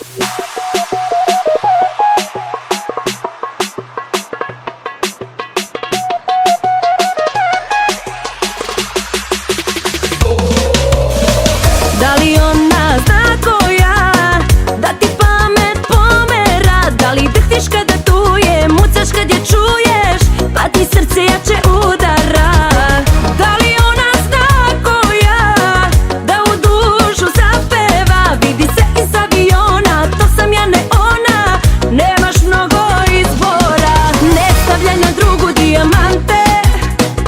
Da li ona zna ko ja, da ti pamet pomera? Da li drhtiš kada tuje, mucaš kad je čuješ, pa ti srce jače udara? Da li ona zna ko ja, da u dušu zapeva? Vidi se iz aviona, to sam ja ne ona, nemaš mnogo izbora. Ne stavljaj na drugu dijamante,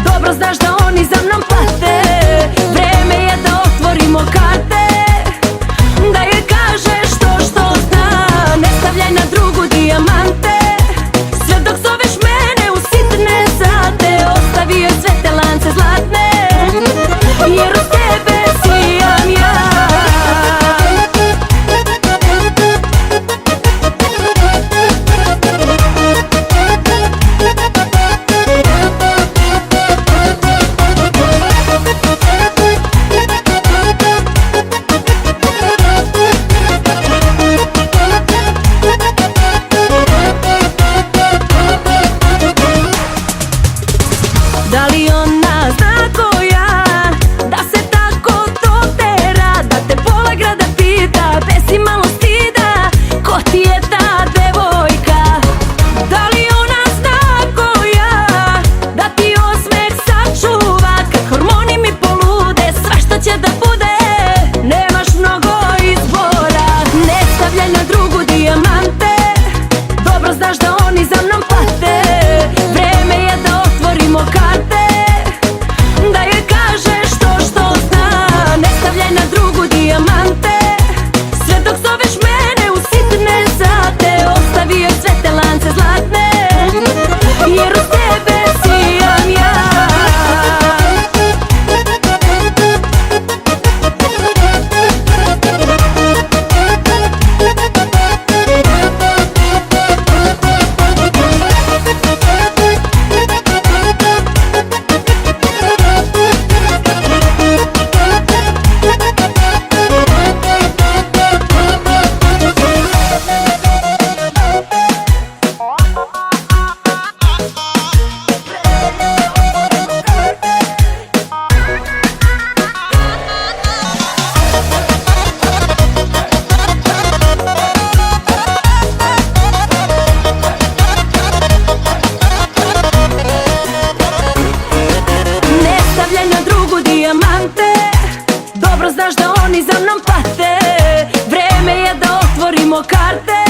dobro znaš da oni za mnom pate. Vreme je da otvorimo karte, da joj kažeš to što zna. Ne stavljaj na drugu dijamante, sve dok zoveš mene u sitne sate. Ostavi joj sve te lance zlatne, jer uz tebe sijam ja. Da li ona zna ko ja, da se tako to tera? Da te pola grada pita, bez imalo stida, ko ti je ta devojka? Da li ona zna ko ja, da ti osmeh sačuva kad hormoni mi polude? Svašta će da bude, nemaš mnogo izbora. Ne stavljaj na drugu dijamante, dobro znaš da oni za mnom pate. Vreme je da otvorimo karte, da joj kažeš to što zna. Ne stavljaj na drugu dijamante, sve dok zoveš mene u sitne sate. Ostavi joj sve te lance zlatne, jer uz tebe sijam ja. Dobro znaš da oni za mnom pate. Vreme je da otvorimo karte,